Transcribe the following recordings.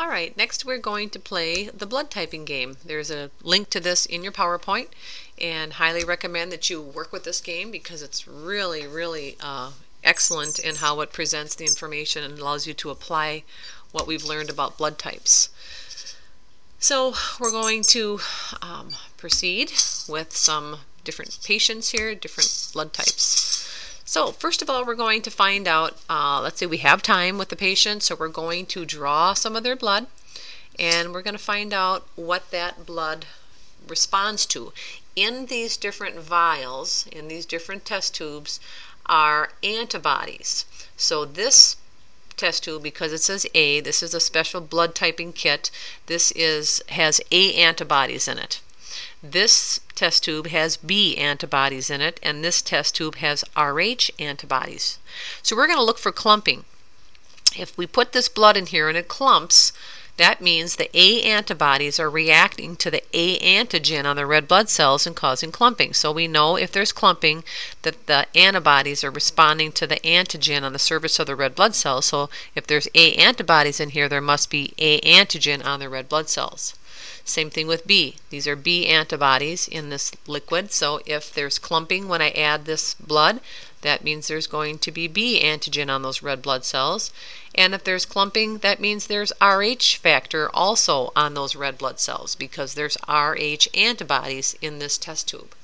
Alright, next we're going to play the blood typing game. There's a link to this in your PowerPoint, and highly recommend that you work with this game because it's really excellent in how it presents the information and allows you to apply what we've learned about blood types. So we're going to proceed with some different patients here, different blood types. So first of all, we're going to find out, let's say we have time with the patient, so we're going to draw some of their blood, and we're going to find out what that blood responds to. In these different vials, in these different test tubes, are antibodies. So this test tube, because it says A, this is a special blood typing kit. This has A antibodies in it. This test tube has B antibodies in it, and this test tube has RH antibodies. So we're going to look for clumping. If we put this blood in here and it clumps, that means the A antibodies are reacting to the A antigen on the red blood cells and causing clumping. So we know if there's clumping that the antibodies are responding to the antigen on the surface of the red blood cells. So if there's A antibodies in here, there must be A antigen on the red blood cells. Same thing with B. These are B antibodies in this liquid, so if there's clumping when I add this blood, that means there's going to be B antigen on those red blood cells. And if there's clumping, that means there's RH factor also on those red blood cells because there's RH antibodies in this test tube.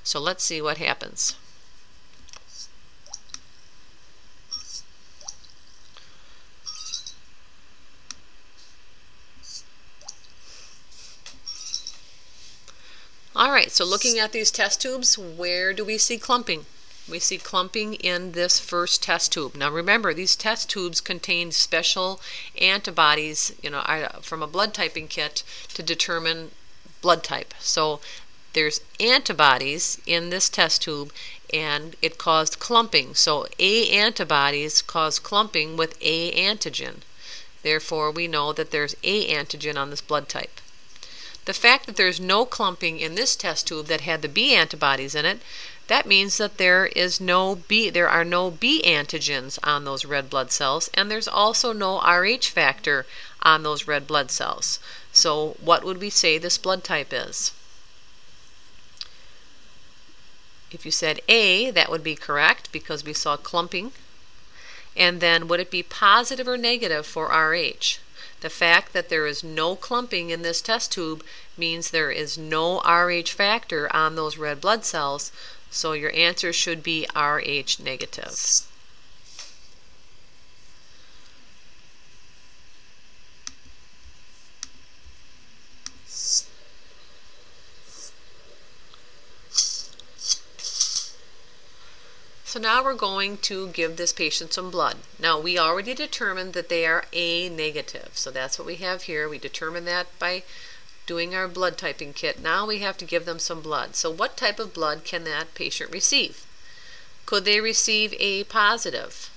So let's see what happens. Alright, so looking at these test tubes, where do we see clumping? We see clumping in this first test tube. Now remember, these test tubes contain special antibodies, from a blood typing kit to determine blood type. So there's antibodies in this test tube and it caused clumping. So A antibodies cause clumping with A antigen. Therefore, we know that there's A antigen on this blood type. The fact that there's no clumping in this test tube that had the B antibodies in it, that means that there are no B antigens on those red blood cells, and there's also no RH factor on those red blood cells. So what would we say this blood type is? If you said A, that would be correct because we saw clumping. And then would it be positive or negative for RH? The fact that there is no clumping in this test tube means there is no RH factor on those red blood cells, so your answer should be RH negative. So now we're going to give this patient some blood. Now we already determined that they are A negative, so that's what we have here. We determined that by doing our blood typing kit. Now we have to give them some blood. So what type of blood can that patient receive? Could they receive A positive?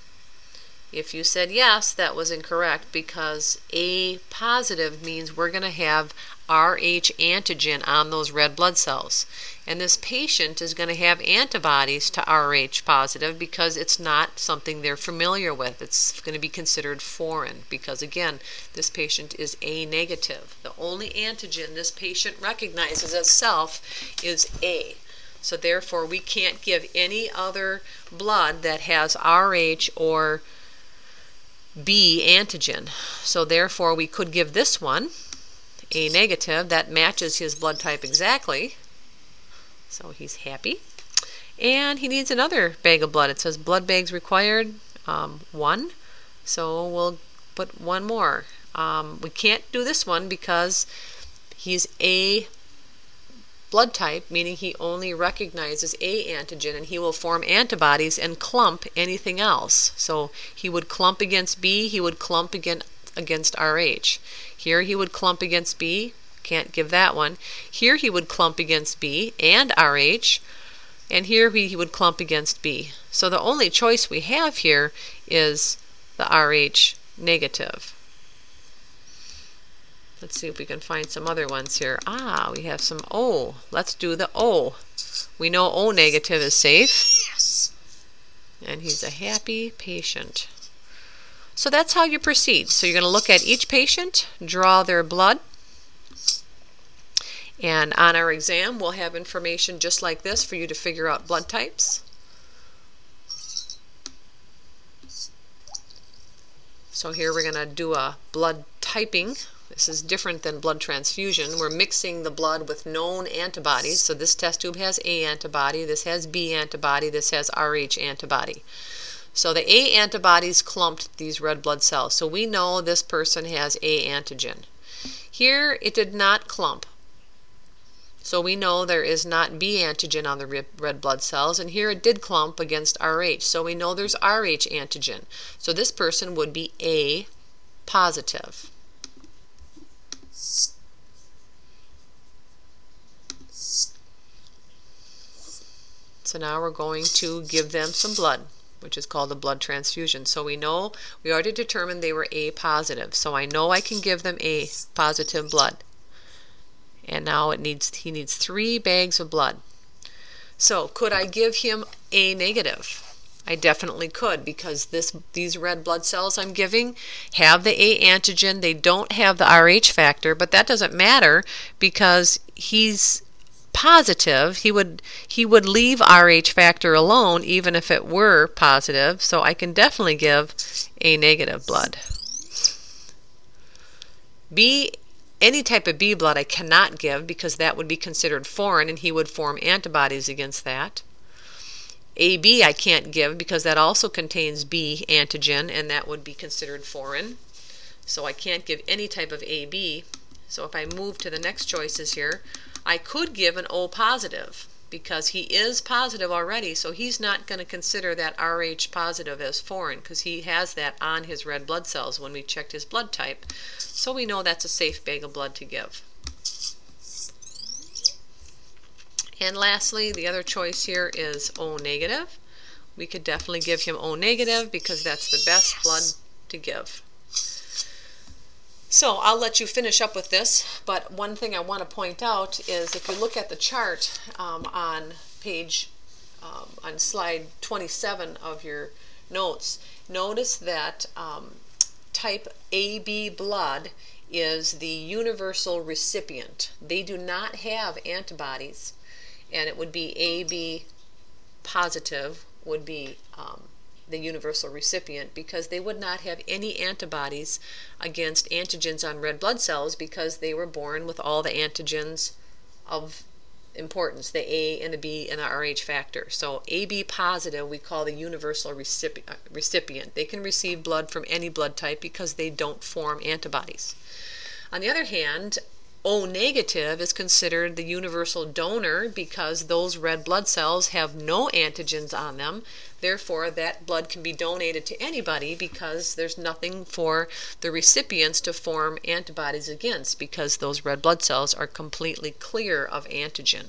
If you said yes, that was incorrect because A positive means we're going to have RH antigen on those red blood cells. And this patient is going to have antibodies to RH positive because it's not something they're familiar with. It's going to be considered foreign because, again, this patient is A negative. The only antigen this patient recognizes as self is A. So therefore, we can't give any other blood that has RH or B antigen. So therefore, we could give this one, A negative, that matches his blood type exactly. So he's happy. And he needs another bag of blood. It says blood bags required, 1. So we'll put one more. We can't do this one because he's A blood type, meaning he only recognizes A antigen, and he will form antibodies and clump anything else. So he would clump against B, he would clump against RH. Here he would clump against B, can't give that one. Here he would clump against B and RH, and here he would clump against B. So the only choice we have here is the RH negative. Let's see if we can find some other ones here. We have some O. Let's do the O. We know O negative is safe. And he's a happy patient. So that's how you proceed. So you're going to look at each patient, draw their blood, and on our exam we'll have information just like this for you to figure out blood types. So here we're going to do a blood typing. This is different than blood transfusion. We're mixing the blood with known antibodies. So this test tube has A antibody, this has B antibody, this has Rh antibody. So the A antibodies clumped these red blood cells. So we know this person has A antigen. Here it did not clump. So we know there is not B antigen on the red blood cells, and here it did clump against Rh. So we know there's Rh antigen. So this person would be A positive. So now we're going to give them some blood, which is called a blood transfusion. So we know, we already determined they were A positive. So I know I can give them A positive blood. And now he needs 3 bags of blood. So could I give him A negative? I definitely could, because these red blood cells I'm giving have the A antigen. They don't have the Rh factor, but that doesn't matter because he's positive. He would leave Rh factor alone even if it were positive. So I can definitely give A negative blood. Any type of B blood I cannot give because that would be considered foreign and he would form antibodies against that. AB I can't give because that also contains B antigen and that would be considered foreign. So I can't give any type of AB. So if I move to the next choices here, I could give an O positive because he is positive already, so he's not going to consider that Rh positive as foreign because he has that on his red blood cells when we checked his blood type. So we know that's a safe bag of blood to give. And lastly, the other choice here is O negative. We could definitely give him O negative because that's the best blood to give. So I'll let you finish up with this, but one thing I want to point out is if you look at the chart on slide 27 of your notes, notice that type AB blood is the universal recipient. They do not have antibodies, and it would be AB positive would be the universal recipient because they would not have any antibodies against antigens on red blood cells because they were born with all the antigens of importance, the A and the B and the Rh factor. So AB positive we call the universal recipient. They can receive blood from any blood type because they don't form antibodies. On the other hand, O negative is considered the universal donor because those red blood cells have no antigens on them. Therefore, that blood can be donated to anybody because there's nothing for the recipients to form antibodies against because those red blood cells are completely clear of antigen.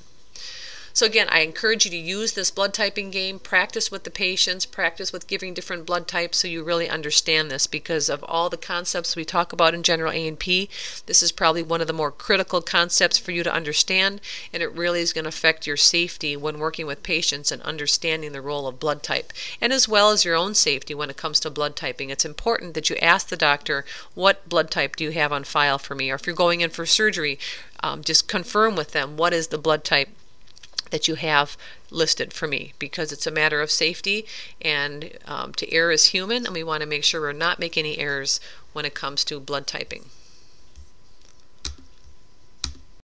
So again, I encourage you to use this blood typing game, practice with the patients, practice with giving different blood types so you really understand this because of all the concepts we talk about in general A&P, this is probably one of the more critical concepts for you to understand, and it really is going to affect your safety when working with patients and understanding the role of blood type, and as well as your own safety when it comes to blood typing. It's important that you ask the doctor, what blood type do you have on file for me? Or if you're going in for surgery, just confirm with them what is the blood type that you have listed for me, because it's a matter of safety, and to err is human, and we want to make sure we're not making any errors when it comes to blood typing.